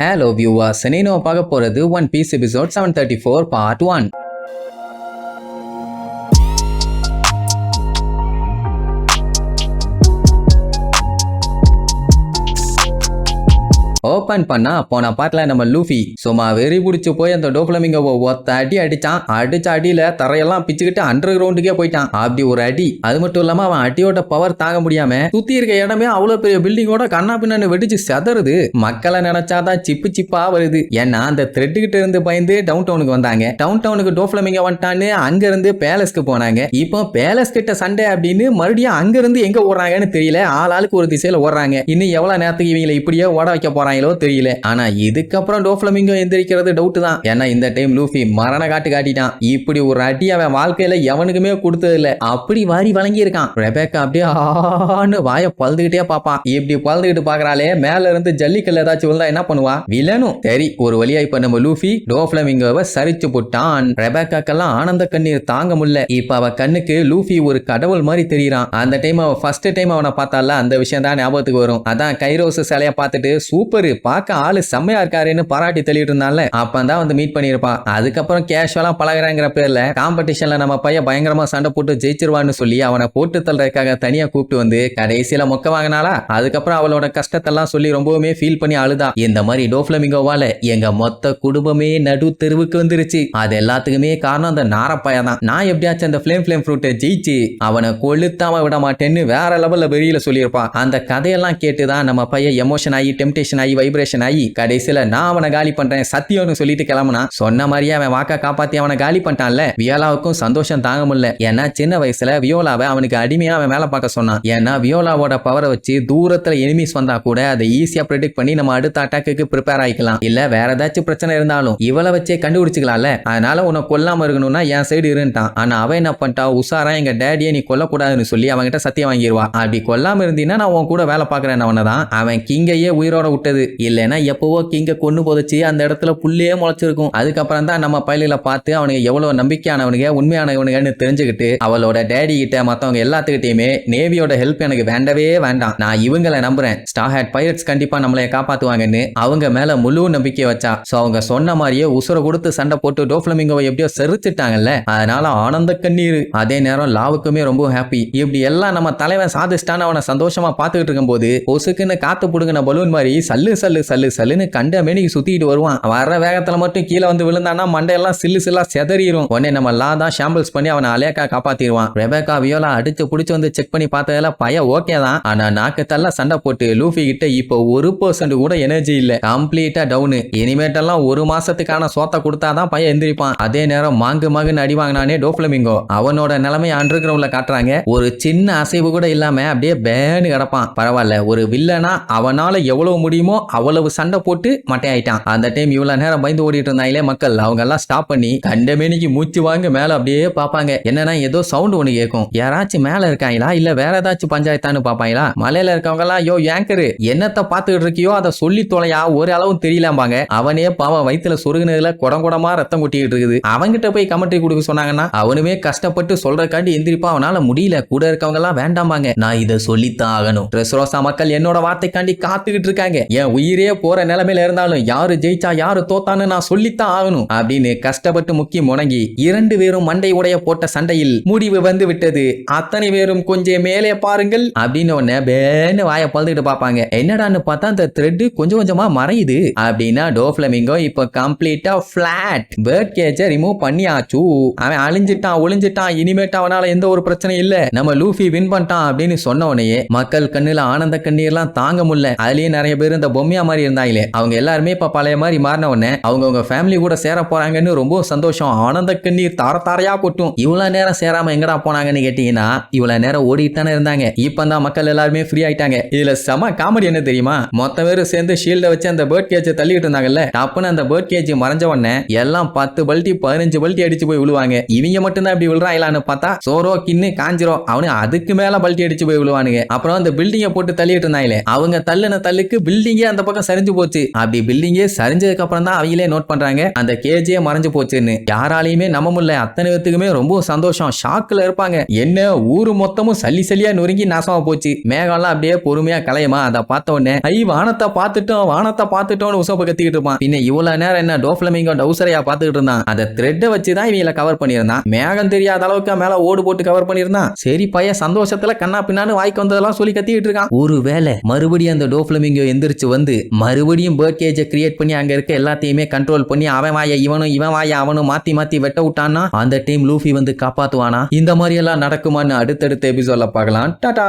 Hello viewers, நீனோ பார்க்க போறது One Piece episode 734 part 1. Open பண்ணா போன பாட்டுல நம்ம லூஃபி சும்மா வெறி பிடிச்சு போய் அந்த டோஃப்ளமிங்கோவை ஒத்த அடி அடிச்சான். அடிச்ச அடியில தரையெல்லாம் பிச்சுக்கிட்டு அண்டர் கிரவுண்டுக்கே போயிட்டான். அப்படி ஒரு அடி. அது மட்டும் இல்லாம அவன் அடியோட பவர் தாங்க முடியாம சுத்தி இருக்க இடமே அவ்வளவு பெரிய பில்டிங்கோட கண்ணா பின்னான்னு வெடிச்சு செதறுது. மக்களை நினைச்சாதான் சிப்பு சிப்பா வருது. ஏன்னா அந்த த்ரெட்டு கிட்ட இருந்து பயந்து டவுன் டவுனுக்கு வந்தாங்க. டவுன் டவுனுக்கு டோஃப்ளமிங்கோ வந்துட்டான்னு அங்க இருந்து பேலஸ்க்கு போனாங்க. இப்போ பேலஸ் கிட்ட சண்டை அப்படின்னு மறுபடியும் அங்க இருந்து எங்க ஓடுறாங்கன்னு தெரியல. ஆளுக்கு ஒரு திசையில ஓடுறாங்க. இன்னும் எவ்வளவு நேரத்துக்கு இவங்களை இப்படியே ஓட வைக்க போறாங்க தெரியல. ஆனா இதுக்கப்புறம் டோஃப்ளமிங்கோ எந்திரிக்கிறது டவுட் தான். ஏன்னா இந்த டைம் லூஃபி மரண காட்டிட்டான். இப்படி ஒரு அடி அவன் வாழ்க்கையில எவனுக்குமே கொடுத்தது இல்ல. அப்படி வாரி வழங்கி இருக்கான். ரெபேக்கா அப்படியே ஆன்னு வாய பழுதுகிட்டே பாப்பான். இப்படி பழுதுகிட்டு பாக்குறாளே மேல இருந்து ஜல்லிக்கல்ல ஏதாச்சும் விழுந்தா என்ன பண்ணுவா? வில்லனும் சரி ஒரு வழியா இப்ப நம்ம லூஃபி டோஃப்ளமிங்கோவை சரிச்சு போட்டான். ரெபேக்காக்கெல்லாம் ஆனந்த கண்ணீர் தாங்க முடியல. இப்ப அவ கண்ணுக்கு லூஃபி ஒரு கடவுள் மாதிரி தெரியறான். அந்த டைம் அவ ஃபர்ஸ்ட் டைம் அவனை பார்த்தால அந்த விஷயம் தான் ஞாபகத்துக்கு வரும். அதான் கைரோஸ் சிலைய பார்த்துட்டு சூப்பர் பார்க்க ஆளு செம்மையா இருக்காருன்னு பாராட்டி தள்ளிட்டு இருந்தால அப்பதான் வந்து மீட் பண்ணிருப்பான். அதுக்கப்புறம் கேஷுவலா பழகுறாங்கிற பேர்ல காம்படிஷன்ல நம்ம பையன் பயங்கரமா சண்டை போட்டு ஜெயிச்சிருவான்னு சொல்லி அவனை போட்டு தள்ளுறதுக்காக தனியா கூப்பிட்டு வந்து கடைசியில மொக்க வாங்கினாலா. அதுக்கப்புறம் அவளோட கஷ்டத்தெல்லாம் சொல்லி ரொம்பவுமே ஃபீல் பண்ணி அழுதா. இந்த மாதிரி டோஃப்ளமிங்கோவால எங்க மொத்த குடும்பமே நடு தெருவுக்கு வந்துருச்சு. அது எல்லாத்துக்குமே காரணம் அந்த நாரப்பாயா தான். நான் எப்படியாச்சும் அந்த ஃபிளேம் ஃப்ரூட்டை ஜெயிச்சு அவனை கொளுத்தாம விட மாட்டேன்னு வேற லெவல்ல வெளியில சொல்லியிருப்பான். அந்த கதையெல்லாம் கேட்டுதான் நம்ம பையன் எமோஷன் ஆகி டெம்டேஷன் ஆகி வைப்ரேஷன் ஆகி கடைசியில நான் அவனை காலி பண்றேன் சத்தியம்னு சொல்லிட்டு கிளம்புனா. சொன்ன மாதிரியே அவன் வாக்கா காப்பாத்தி அவனை காலி பண்ணிட்டான்ல. வியோலாவுக்கும் சந்தோஷம் தாங்க முடியல. ஏன்னா சின்ன வயசுல வியோலாவை அவனுக்கு அடிமையா அவன் மேல பார்க்க சொன்னான். ஏன்னா வியோலாவோட பவரை வச்சு தூரத்துல எனிமீஸ் வந்தா கூட அதை ஈஸியா ப்ரெடிக்ட் பண்ணி நம்ம அடுத்த அட்டாக்கு ப்ரிப்பேர் ஆயிக்கலாம். இல்ல வேற ஏதாச்சும் பிரச்சனை இருந்தாலும் இவளை வச்சே கண்டுபிடிச்சிக்கலாம்ல. அதனால உன்னை கொல்லாம இருக்கணும்னா என் சைடு இருந்துட்டான். ஆனா அவன் என்ன பண்ணிட்டா உசாரா எங்க டேடியை நீ கொல்லக்கூடாதுன்னு சொல்லி அவன்கிட்ட சத்தியம் வாங்கிடுவா. அப்படி கொல்லாம இருந்தீங்கன்னா நான் உன் கூட வேலை பாக்குறேன். அவனதான் அவன் கிங்கையே உயிரோட விட்டது. இல்லைன்னா எப்பவோ கிங்க கொண்டு போதச்சு அந்த இடத்துல புள்ளையே முளைச்சிருக்கும். அதுக்கப்புறம் தான் நம்ம பயில பார்த்து அவனுக்கு எவ்வளவு நம்பிக்கையானவனுங்க உண்மையானவனுங்கன்னு தெரிஞ்சுக்கிட்டு அவளோட டேடி கிட்ட மத்தவங்க எல்லாத்துக்கிட்டையுமே நேவியோட ஹெல்ப் எனக்கு வேண்டவே வேண்டாம், நான் இவங்களை நம்புறேன், ஸ்டார் ஹேட் பைரட்ஸ் கண்டிப்பா நம்மளை காப்பாத்துவாங்கன்னு அவங்க மேல முழு நம்பிக்கை வச்சா. சோ அவங்க சொன்ன மாதிரியே உசுர கொடுத்து சண்டை போட்டு டோஃப்ளமிங்கோவை எப்படியோ செரிச்சிட்டாங்கல்ல. அதனால ஆனந்த கண்ணீர். அதே நேரம் லாவுக்குமே ரொம்ப ஹாப்பி. இப்படி எல்லாம் நம்ம தலைவன் சாதிச்சிட்டான்னு அவனை சந்தோஷமா பார்த்துக்கிட்டு இருக்கும் போது பொசுக்குன்னு காத்து புடுங்கின பலூன் மாதிரி சல்லு சல்லு சல்லு சல்லுன்னு கண்ட மேனிக்கு சுத்திட்டு வருவான். வர வேகத்துல மட்டும் கீழே வந்து விழுந்தானா மண்டையெல்லாம் சில்லு சில்லா செதறிடும். உடனே நம்ம லா தான் ஷாம்பிள்ஸ் பண்ணி அவனை அலேக்கா காப்பாத்திடுவான். ரெபேக்கா வியோலா அடிச்சு புடிச்சு வந்து செக் பண்ணி பார்த்ததுல பைய ஓகே தான். ஆனா நாக்கத்தெல்லாம் சண்டை போட்டு லூஃபி கிட்ட இப்போ 1% கூட எனர்ஜி இல்ல. கம்ப்ளீட்டா டவுனு. இனிமேட்டெல்லாம் ஒரு மாசத்துக்கான சோத்தை கொடுத்தாதான் பையன் எந்திரிப்பான். அதே நேரம் மாங்குன்னு அடி வாங்கினானே டோஃப்ளமிங்கோ அவனோட நிலைமை அண்டர் கிரவுண்ட்ல காட்டுறாங்க. ஒரு சின்ன அசைவு கூட இல்லாம அப்படியே பேனு கிடப்பான். பரவாயில்ல ஒரு வில்லனா அவனால எவ்வளவு முடியுமோ அவ்வளவு சண்டை போட்டு மட்டை ஆயிட்டான். அந்த டைம் இவ்வளவு நேரம் பயந்து ஓடிட்டு இருந்தாங்களே மக்கள் அவங்க எல்லாம் ஸ்டாப் பண்ணி கண்டமேனிக்கு மூச்சு வாங்க மேல அப்படியே பாப்பாங்க. என்னன்னா ஏதோ சவுண்ட் ஒண்ணு கேட்கும். யாராச்சும் மேல இருக்காங்களா இல்ல வேற ஏதாச்சும் பஞ்சாயத்தான்னு பாப்பாங்களா. மலையில இருக்கவங்க எல்லாம் யோ ஏங்கரு என்னத்த பாத்துக்கிட்டு இருக்கியோ அதை சொல்லி தொலையா ஒரு அளவும் தெரியலாம்பாங்க. அவனே பாவம் வயிற்றுல சொருகுனதுல குடங்குடமா ரத்தம் கொட்டிக்கிட்டு இருக்குது. அவங்கிட்ட போய் கமெண்ட்ரி கொடுக்க சொன்னாங்கன்னா அவனுமே கஷ்டப்பட்டு சொல்றக்காண்டி எந்திரிப்பா. அவனால முடியல. கூட இருக்கவங்க எல்லாம் வேண்டாமாங்க, நான் இதை சொல்லித்தான் ஆகணும். ட்ரெஸ்ரோசா மக்கள் என்னோட வார்த்தைக்காண்டி காத்துக்கிட்டு இருக்காங்க. என் உயிரே போற நிலைமையில இருந்தாலும் யாரு ஜெயிச்சா யாரு தோத்தான்னு நான் சொல்லித்தான் ஆகணும் அப்படின்னு கஷ்டப்பட்டு முக்கி முடங்கி 2 பேரும் மண்டை உடைய போட்ட சண்டையில் முடிவு வந்து விட்டது. அத்தனை பேரும் கொஞ்சம் மேலே பாருங்கள் அப்படின்னு ஒன்னு பேன்னு வாய பழுதுகிட்டு பாப்பாங்க. என்னடான்னு பார்த்தா அந்த த்ரெட் கொஞ்சம் கொஞ்சமா மறையுது. அப்படின்னா டோஃப்ளமிங்கோ இப்ப கம்ப்ளீட்டா பிளாட் பேர்ட் கேஜை ரிமூவ் பண்ணியாச்சு. அவன் அழிஞ்சிட்டான் ஒளிஞ்சிட்டான். இனிமேட்டு அவனால எந்த ஒரு பிரச்சனையும் இல்ல. நம்ம லூஃபி வின் பண்ணிட்டான் அப்படின்னு சொன்ன உடனே மக்கள் கண்ணுல ஆனந்த கண்ணீர்லாம் தாங்க முடியல. அதுலயே நிறைய பேர் இந்த பொம்மையா மாதிரி இருந்தாங்களே அவங்க எல்லாருமே இப்ப பழைய மாதிரி மாறின உடனே அவங்க ஃபேமிலி கூட சேர போறாங்கன்னு ரொம்ப சந்தோஷம். ஆனந்த கண்ணீர் தாரையா கொட்டும். இவ்வளவு நேரம் சேராம எங்கடா போனாங்கன்னு கேட்டீங்கன்னா இவ்வளவு நேரம் ஓடிட்டு தானே இருந்தாங்க. இப்பதான் மக்கள் எல்லாருமே ஃப்ரீ ஆயிட்டாங்க. இதுல செம காமெடி என்ன தெரியுமா? மொத்த பேரும் சேர்ந்து ஷீல்ட வச்சு அந்த பேர்ட் கேஜை தள்ளிட்டு இருந்தாங்கல்ல. டப்புன்னு அந்த பேர்ட் கேஜ் மறைஞ்ச உடனே எல்லாம் 10 பல்ட்டி 15 பல்ட்டி அடிச்சு போய் விழுவாங்க. இவங்க மட்டும்தான் இப்படி விழுறாங்களான்னு பார்த்தா சோரோ கின்னு காஞ்சிரோ அவனு அதுக்கு மேல பல்ட்டி அடிச்சு போய் விழுவானுங்க. அப்புறம் அந்த பில்டிங்கை போட்டு தள்ளிட்டு இருந்தாங்களே அவங்க தள்ளுன தள்ளுக்கு பில்டிங் பில்டிங்கே அந்த பக்கம் சரிஞ்சு போச்சு. அப்படி பில்டிங்கே சரிஞ்சதுக்கு அப்புறம் தான் அவங்களே நோட் பண்றாங்க அந்த கேஜே மறைஞ்சு போச்சுன்னு. யாராலையுமே நம்ப முடியல. அத்தனை பேத்துக்குமே ரொம்ப சந்தோஷம், ஷாக்ல இருப்பாங்க. என்ன ஊரு மொத்தமும் சல்லி சல்லியா நொறுங்கி நாசமா போச்சு. மேகம்லாம் அப்படியே பொறுமையா கலையுமா. அதை பார்த்த உடனே வானத்தை பார்த்துட்டோம்னு உசப்ப கத்திக்கிட்டு இருப்பான். பின்ன இவ்வளவு நேரம் என்ன டோஃப்ளமிங்கோ டவுசரையா பார்த்துக்கிட்டு இருந்தான். அதை த்ரெட்டை வச்சுதான் இவங்களை கவர் பண்ணியிருந்தான். மேகம் தெரியாத அளவுக்கு மேல ஓடு போட்டு கவர் பண்ணியிருந்தான். சரி பையன் சந்தோஷத்துல கண்ணா பின்னான்னு வாய்க்கு வந்ததெல்லாம் சொல்லி கத்திக்கிட்டு இருக்கான். ஒருவேளை மறுபடியும் அந்த டோஃப்ளமிங்கோ எந்திரிச்சு வந்து மறுபடியும் பேர்ட் கேஜை கிரியேட் பண்ணி அங்க இருக்க எல்லாத்தையுமே கண்ட்ரோல் பண்ணி அவன் வாய இவனும் இவன் வாய அவனும் மாத்தி மாத்தி வெட்ட விட்டான்னா அந்த டைம் லூஃபி வந்து காப்பாத்துவானா? இந்த மாதிரி எல்லாம் நடக்குமான்னு அடுத்தடுத்த எபிசோட்ல பார்க்கலாம். டாடா.